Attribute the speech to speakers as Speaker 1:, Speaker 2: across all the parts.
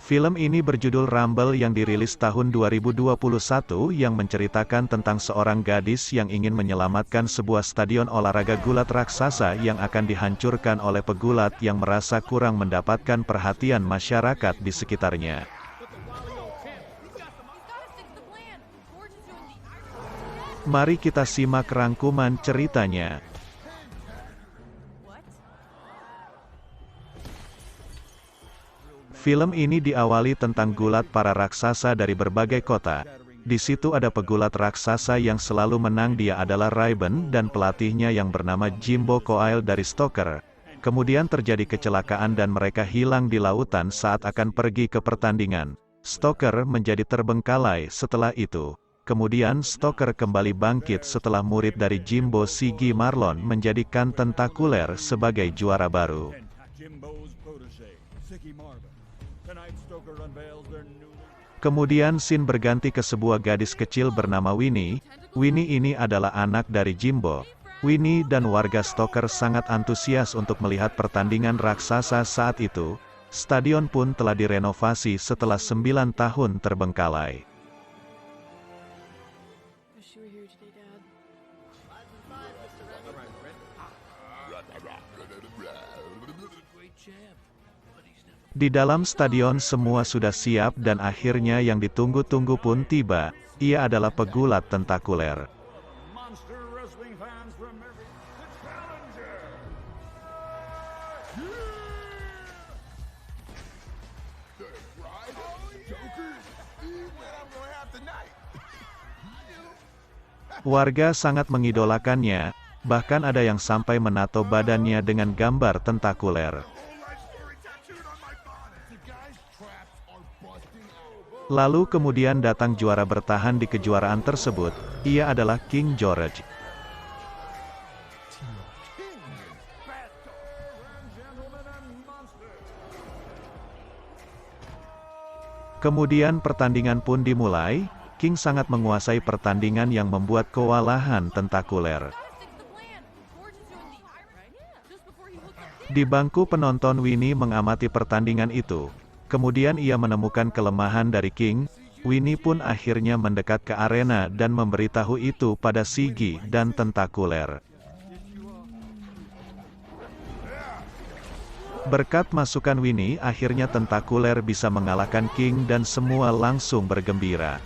Speaker 1: Film ini berjudul Rumble yang dirilis tahun 2021 yang menceritakan tentang seorang gadis yang ingin menyelamatkan sebuah stadion olahraga gulat raksasa yang akan dihancurkan oleh pegulat yang merasa kurang mendapatkan perhatian masyarakat di sekitarnya. Mari kita simak rangkuman ceritanya. Film ini diawali tentang gulat para raksasa dari berbagai kota. Di situ ada pegulat raksasa yang selalu menang, dia adalah Raven dan pelatihnya yang bernama Jimbo Coyle dari Stalker. Kemudian terjadi kecelakaan dan mereka hilang di lautan saat akan pergi ke pertandingan. Stalker menjadi terbengkalai setelah itu. Kemudian Stalker kembali bangkit setelah murid dari Jimbo Siggy Marlon menjadikan tentakuler sebagai juara baru. Kemudian scene berganti ke sebuah gadis kecil bernama Winnie. Winnie ini adalah anak dari Jimbo. Winnie dan warga Stalker sangat antusias untuk melihat pertandingan raksasa saat itu. Stadion pun telah direnovasi setelah 9 tahun terbengkalai. Di dalam stadion semua sudah siap dan akhirnya yang ditunggu-tunggu pun tiba. Ia adalah pegulat tentakuler. Warga sangat mengidolakannya, bahkan ada yang sampai menato badannya dengan gambar tentakuler. Lalu kemudian datang juara bertahan di kejuaraan tersebut, ia adalah King George. Kemudian pertandingan pun dimulai, King sangat menguasai pertandingan yang membuat kewalahan tentakuler. Di bangku penonton Winnie mengamati pertandingan itu. Kemudian ia menemukan kelemahan dari King. Winnie pun akhirnya mendekat ke arena dan memberitahu itu pada Siggy dan tentakuler. Berkat masukan Winnie, akhirnya tentakuler bisa mengalahkan King dan semua langsung bergembira.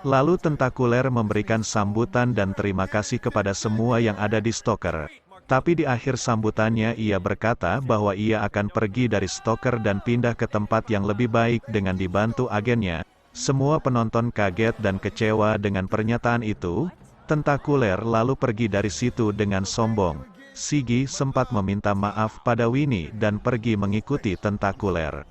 Speaker 1: Lalu tentakuler memberikan sambutan dan terima kasih kepada semua yang ada di Stalker. Tapi di akhir sambutannya ia berkata bahwa ia akan pergi dari Stalker dan pindah ke tempat yang lebih baik dengan dibantu agennya. Semua penonton kaget dan kecewa dengan pernyataan itu. Tentakuler lalu pergi dari situ dengan sombong. Siggy sempat meminta maaf pada Winnie dan pergi mengikuti tentakuler.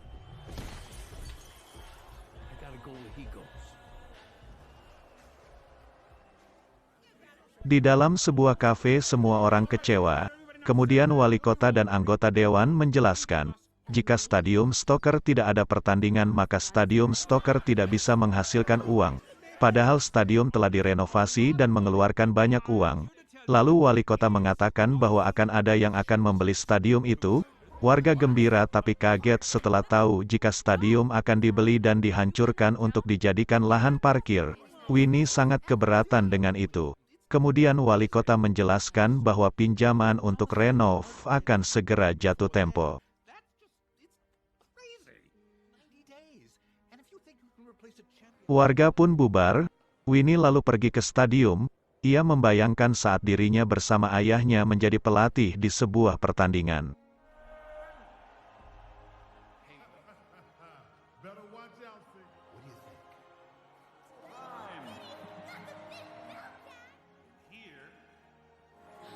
Speaker 1: Di dalam sebuah kafe semua orang kecewa. Kemudian wali kota dan anggota dewan menjelaskan, jika stadium Stalker tidak ada pertandingan maka stadium Stalker tidak bisa menghasilkan uang. Padahal stadium telah direnovasi dan mengeluarkan banyak uang. Lalu wali kota mengatakan bahwa akan ada yang akan membeli stadium itu. Warga gembira tapi kaget setelah tahu jika stadium akan dibeli dan dihancurkan untuk dijadikan lahan parkir. Winnie sangat keberatan dengan itu. Kemudian wali kota menjelaskan bahwa pinjaman untuk renov akan segera jatuh tempo. Warga pun bubar. Winnie lalu pergi ke stadium. Ia membayangkan saat dirinya bersama ayahnya menjadi pelatih di sebuah pertandingan.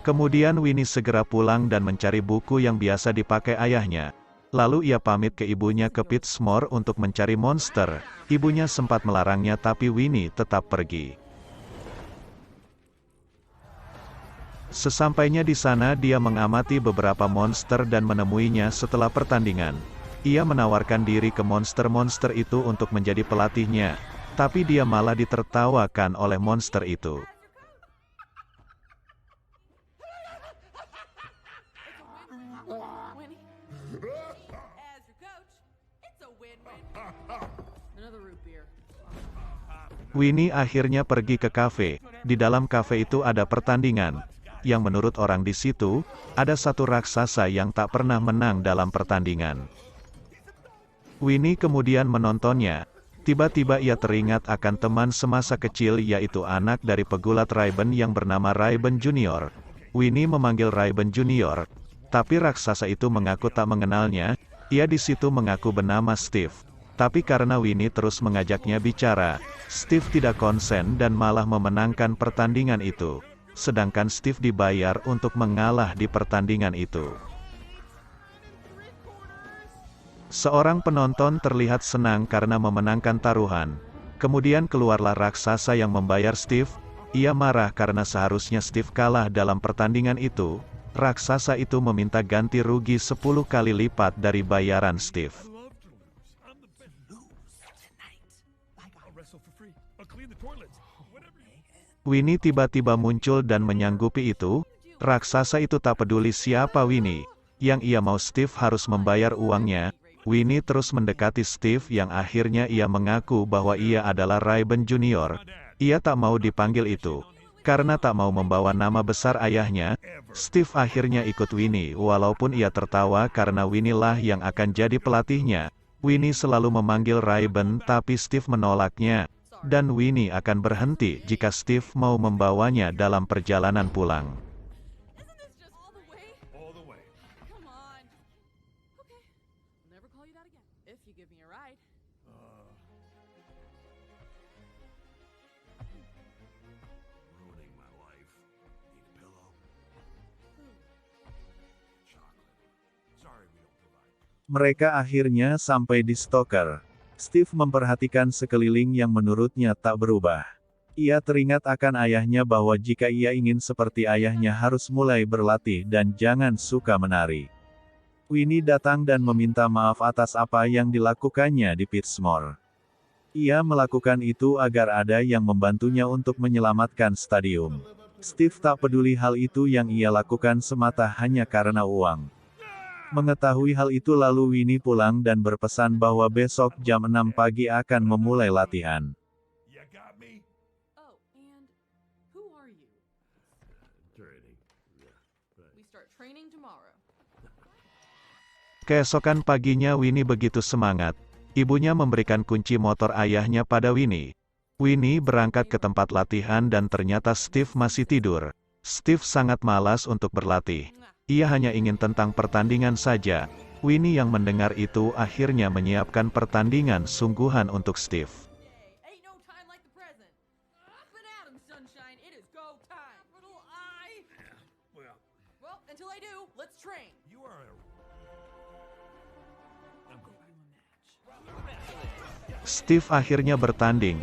Speaker 1: Kemudian Winnie segera pulang dan mencari buku yang biasa dipakai ayahnya. Lalu ia pamit ke ibunya ke Pittsmore untuk mencari monster. Ibunya sempat melarangnya tapi Winnie tetap pergi. Sesampainya di sana dia mengamati beberapa monster dan menemuinya setelah pertandingan. Ia menawarkan diri ke monster-monster itu untuk menjadi pelatihnya. Tapi dia malah ditertawakan oleh monster itu. Winnie akhirnya pergi ke kafe. Di dalam kafe itu ada pertandingan, yang menurut orang di situ, ada satu raksasa yang tak pernah menang dalam pertandingan. Winnie kemudian menontonnya. Tiba-tiba ia teringat akan teman semasa kecil yaitu anak dari pegulat Ray-Ban yang bernama Ray-Ban Junior. Winnie memanggil Ray-Ban Junior, tapi raksasa itu mengaku tak mengenalnya. Ia di situ mengaku bernama Steve. Tapi karena Winnie terus mengajaknya bicara, Steve tidak konsen dan malah memenangkan pertandingan itu. Sedangkan Steve dibayar untuk mengalah di pertandingan itu. Seorang penonton terlihat senang karena memenangkan taruhan. Kemudian keluarlah raksasa yang membayar Steve. Ia marah karena seharusnya Steve kalah dalam pertandingan itu. Raksasa itu meminta ganti rugi 10 kali lipat dari bayaran Steve. Winnie tiba-tiba muncul dan menyanggupi itu. Raksasa itu tak peduli siapa Winnie. Yang ia mau Steve harus membayar uangnya. Winnie terus mendekati Steve yang akhirnya ia mengaku bahwa ia adalah Ray-Ban Junior. Ia tak mau dipanggil itu. Karena tak mau membawa nama besar ayahnya, Steve akhirnya ikut Winnie walaupun ia tertawa karena Winnie lah yang akan jadi pelatihnya. Winnie selalu memanggil Ray-Ban tapi Steve menolaknya. Dan Winnie akan berhenti jika Steve mau membawanya dalam perjalanan pulang. Mereka akhirnya sampai di Stoker. Steve memperhatikan sekeliling yang menurutnya tak berubah. Ia teringat akan ayahnya bahwa jika ia ingin seperti ayahnya harus mulai berlatih dan jangan suka menari. Winnie datang dan meminta maaf atas apa yang dilakukannya di Pittsmore. Ia melakukan itu agar ada yang membantunya untuk menyelamatkan stadium. Steve tak peduli hal itu yang ia lakukan semata hanya karena uang. Mengetahui hal itu lalu Winnie pulang dan berpesan bahwa besok jam 6 pagi akan memulai latihan. Keesokan paginya Winnie begitu semangat. Ibunya memberikan kunci motor ayahnya pada Winnie. Winnie berangkat ke tempat latihan dan ternyata Steve masih tidur. Steve sangat malas untuk berlatih. Ia hanya ingin tentang pertandingan saja. Winnie yang mendengar itu akhirnya menyiapkan pertandingan sungguhan untuk Steve. Steve akhirnya bertanding.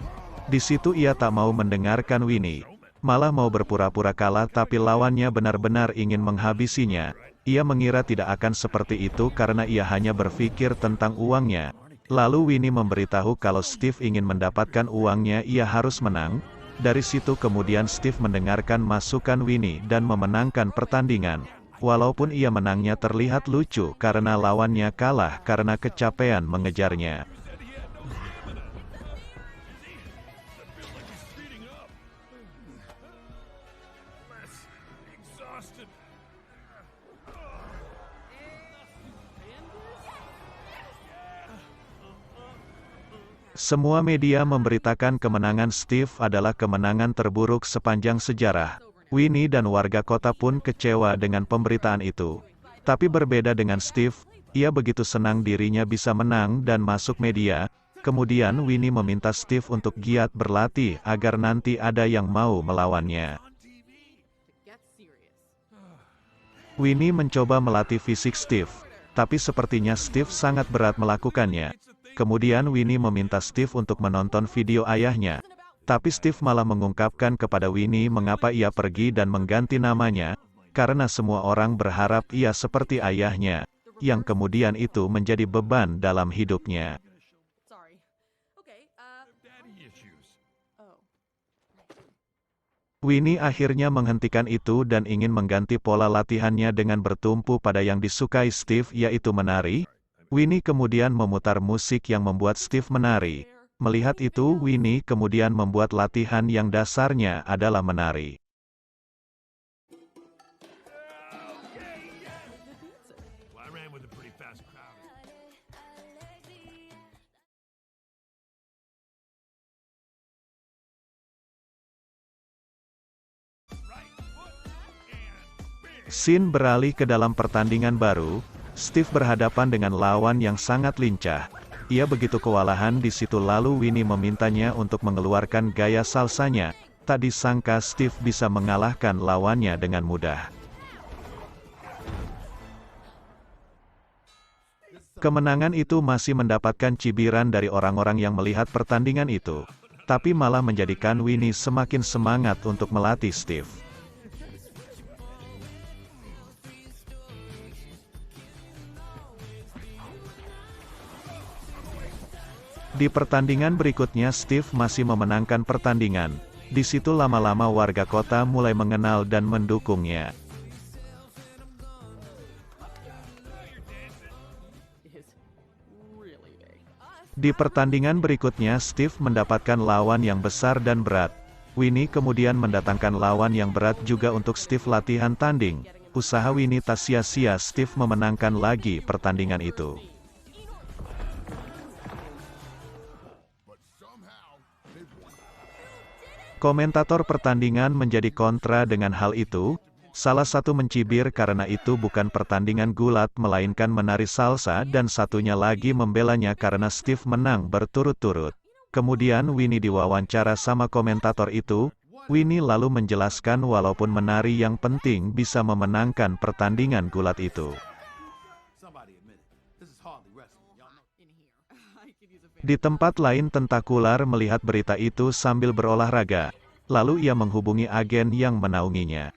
Speaker 1: Di situ ia tak mau mendengarkan Winnie. Malah mau berpura-pura kalah tapi lawannya benar-benar ingin menghabisinya. Ia mengira tidak akan seperti itu karena ia hanya berpikir tentang uangnya. Lalu Winnie memberitahu kalau Steve ingin mendapatkan uangnya ia harus menang. Dari situ kemudian Steve mendengarkan masukan Winnie dan memenangkan pertandingan. Walaupun ia menangnya terlihat lucu karena lawannya kalah karena kecapean mengejarnya. Semua media memberitakan kemenangan Steve adalah kemenangan terburuk sepanjang sejarah. Winnie dan warga kota pun kecewa dengan pemberitaan itu. Tapi berbeda dengan Steve, ia begitu senang dirinya bisa menang dan masuk media. Kemudian Winnie meminta Steve untuk giat berlatih agar nanti ada yang mau melawannya. Winnie mencoba melatih fisik Steve, tapi sepertinya Steve sangat berat melakukannya. Kemudian Winnie meminta Steve untuk menonton video ayahnya. Tapi Steve malah mengungkapkan kepada Winnie mengapa ia pergi dan mengganti namanya, karena semua orang berharap ia seperti ayahnya, yang kemudian itu menjadi beban dalam hidupnya. Winnie akhirnya menghentikan itu dan ingin mengganti pola latihannya dengan bertumpu pada yang disukai Steve, yaitu menari. Winnie kemudian memutar musik yang membuat Steve menari. Melihat itu, Winnie kemudian membuat latihan yang dasarnya adalah menari. Scene beralih ke dalam pertandingan baru. Steve berhadapan dengan lawan yang sangat lincah. Ia begitu kewalahan di situ, lalu Winnie memintanya untuk mengeluarkan gaya salsanya. Tak disangka Steve bisa mengalahkan lawannya dengan mudah. Kemenangan itu masih mendapatkan cibiran dari orang-orang yang melihat pertandingan itu, tapi malah menjadikan Winnie semakin semangat untuk melatih Steve. Di pertandingan berikutnya Steve masih memenangkan pertandingan. Di situ lama-lama warga kota mulai mengenal dan mendukungnya. Di pertandingan berikutnya Steve mendapatkan lawan yang besar dan berat. Winnie kemudian mendatangkan lawan yang berat juga untuk Steve latihan tanding. Usaha Winnie tak sia-sia, Steve memenangkan lagi pertandingan itu. Komentator pertandingan menjadi kontra dengan hal itu. Salah satu mencibir karena itu bukan pertandingan gulat melainkan menari salsa, dan satunya lagi membelanya karena Steve menang berturut-turut. Kemudian Winnie diwawancara sama komentator itu. Winnie lalu menjelaskan walaupun menari yang penting bisa memenangkan pertandingan gulat itu. Di tempat lain Tentakular melihat berita itu sambil berolahraga. Lalu ia menghubungi agen yang menaunginya.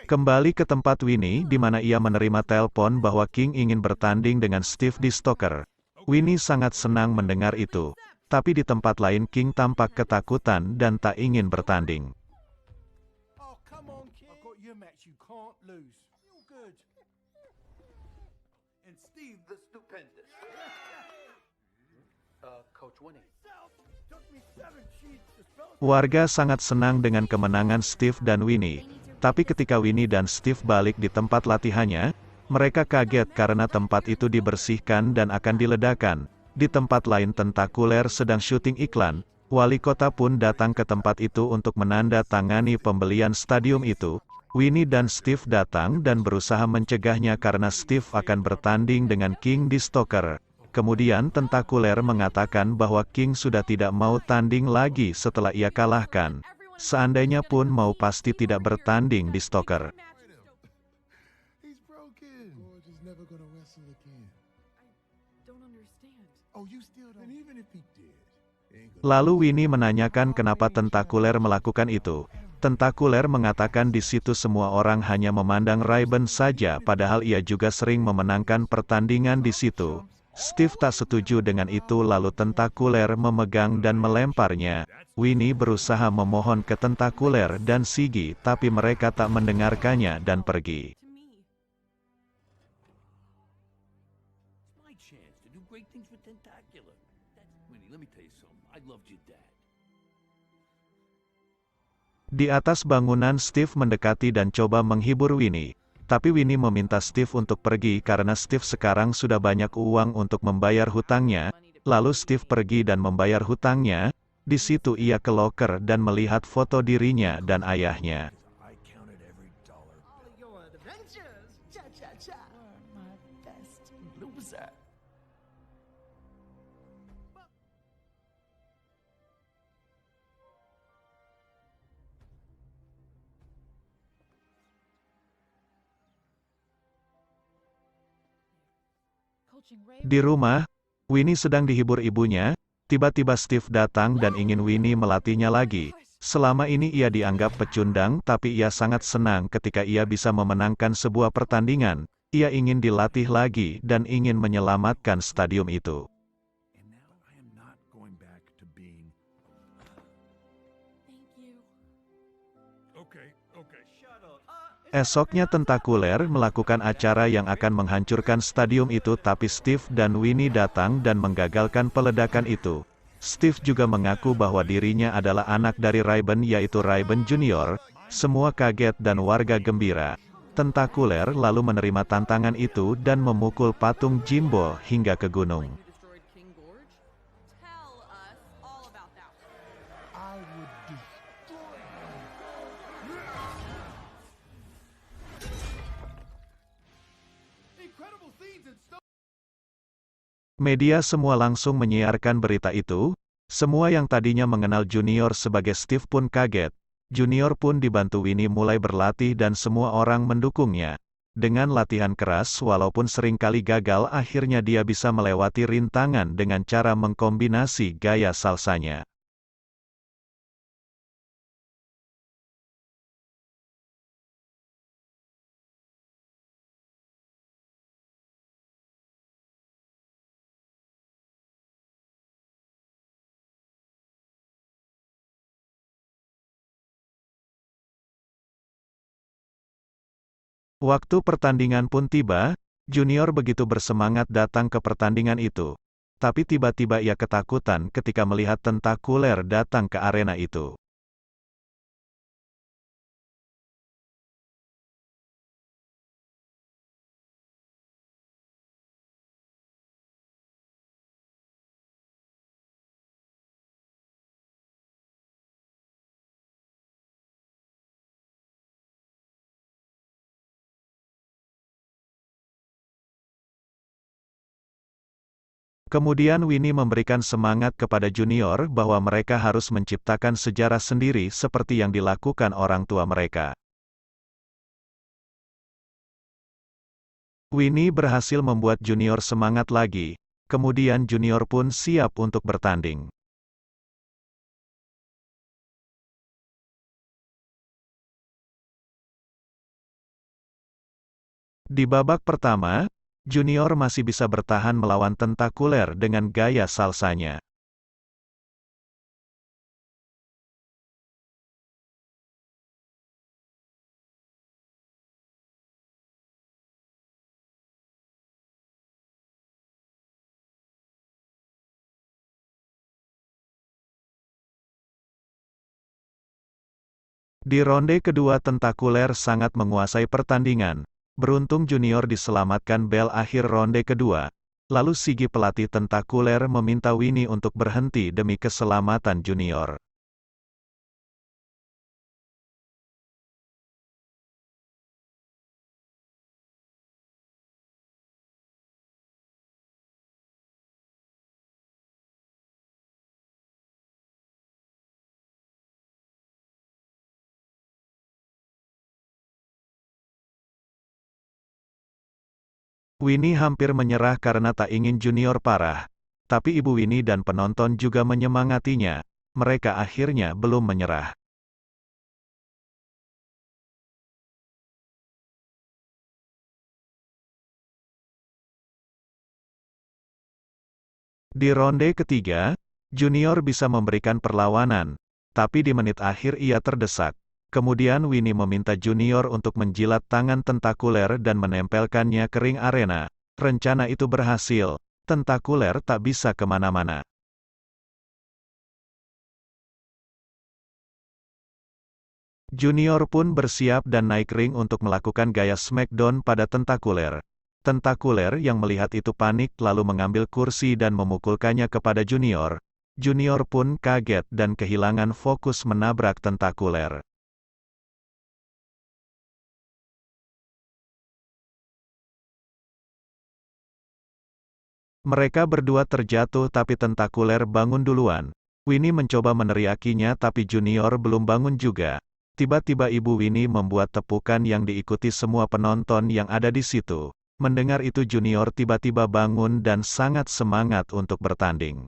Speaker 1: Kembali ke tempat Winnie, di mana ia menerima telepon bahwa King ingin bertanding dengan Steve di Stoker. Winnie sangat senang mendengar itu. Tapi di tempat lain King tampak ketakutan dan tak ingin bertanding. Warga sangat senang dengan kemenangan Steve dan Winnie. Tapi ketika Winnie dan Steve balik di tempat latihannya, mereka kaget karena tempat itu dibersihkan dan akan diledakkan. Di tempat lain Tentakuler sedang syuting iklan. Wali kota pun datang ke tempat itu untuk menandatangani pembelian stadium itu. Winnie dan Steve datang dan berusaha mencegahnya karena Steve akan bertanding dengan King di Stoker. Kemudian Tentakuler mengatakan bahwa King sudah tidak mau tanding lagi setelah ia kalahkan. Seandainya pun mau pasti tidak bertanding di Stoker. Lalu Winnie menanyakan kenapa Tentakuler melakukan itu. Tentakuler mengatakan di situ semua orang hanya memandang Ray-Ban saja, padahal ia juga sering memenangkan pertandingan di situ. Steve tak setuju dengan itu, lalu Tentakuler memegang dan melemparnya. Winnie berusaha memohon ke Tentakuler dan Siggy, tapi mereka tak mendengarkannya dan pergi. Di atas bangunan Steve mendekati dan coba menghibur Winnie. Tapi Winnie meminta Steve untuk pergi karena Steve sekarang sudah banyak uang untuk membayar hutangnya. Lalu Steve pergi dan membayar hutangnya. Di situ ia ke loker dan melihat foto dirinya dan ayahnya. Di rumah, Winnie sedang dihibur ibunya. Tiba-tiba Steve datang dan ingin Winnie melatihnya lagi. Selama ini ia dianggap pecundang, tapi ia sangat senang ketika ia bisa memenangkan sebuah pertandingan. Ia ingin dilatih lagi dan ingin menyelamatkan stadium itu. Esoknya Tentakuler melakukan acara yang akan menghancurkan stadium itu, tapi Steve dan Winnie datang dan menggagalkan peledakan itu. Steve juga mengaku bahwa dirinya adalah anak dari Rayben, yaitu Rayben Junior. Semua kaget dan warga gembira. Tentakuler lalu menerima tantangan itu dan memukul patung Jimbo hingga ke gunung. Media semua langsung menyiarkan berita itu. Semua yang tadinya mengenal Junior sebagai Steve pun kaget. Junior pun dibantu Winnie mulai berlatih dan semua orang mendukungnya. Dengan latihan keras walaupun seringkali gagal, akhirnya dia bisa melewati rintangan dengan cara mengkombinasi gaya salsanya. Waktu pertandingan pun tiba. Junior begitu bersemangat datang ke pertandingan itu. Tapi tiba-tiba ia ketakutan ketika melihat Tentakuler datang ke arena itu. Kemudian Winnie memberikan semangat kepada Junior bahwa mereka harus menciptakan sejarah sendiri seperti yang dilakukan orang tua mereka. Winnie berhasil membuat Junior semangat lagi. Kemudian Junior pun siap untuk bertanding. Di babak pertama, Junior masih bisa bertahan melawan Tentakuler dengan gaya salsanya. Di ronde kedua Tentakuler sangat menguasai pertandingan. Beruntung Junior diselamatkan bel akhir ronde kedua. Lalu Sigi pelatih Tentakuler meminta Winnie untuk berhenti demi keselamatan Junior. Winnie hampir menyerah karena tak ingin Junior parah. Tapi ibu Winnie dan penonton juga menyemangatinya. Mereka akhirnya belum menyerah. Di ronde ketiga, Junior bisa memberikan perlawanan. Tapi di menit akhir ia terdesak. Kemudian Winnie meminta Junior untuk menjilat tangan Tentakuler dan menempelkannya ke ring arena. Rencana itu berhasil. Tentakuler tak bisa kemana-mana. Junior pun bersiap dan naik ring untuk melakukan gaya smackdown pada Tentakuler. Tentakuler yang melihat itu panik lalu mengambil kursi dan memukulkannya kepada Junior. Junior pun kaget dan kehilangan fokus menabrak Tentakuler. Mereka berdua terjatuh tapi Tentakuler bangun duluan. Winnie mencoba meneriakinya tapi Junior belum bangun juga. Tiba-tiba ibu Winnie membuat tepukan yang diikuti semua penonton yang ada di situ. Mendengar itu Junior tiba-tiba bangun dan sangat semangat untuk bertanding.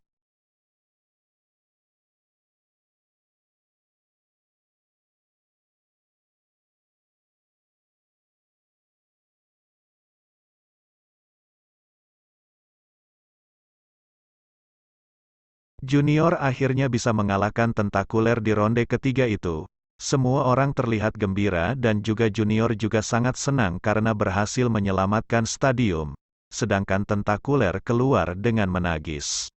Speaker 1: Junior akhirnya bisa mengalahkan Tentakuler di ronde ketiga itu. Semua orang terlihat gembira dan juga Junior juga sangat senang karena berhasil menyelamatkan stadium. Sedangkan Tentakuler keluar dengan menangis.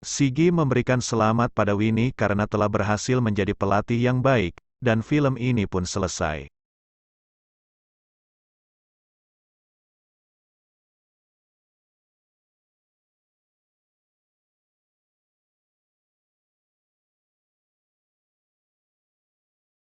Speaker 1: Shiggy memberikan selamat pada Winnie karena telah berhasil menjadi pelatih yang baik, dan film ini pun selesai.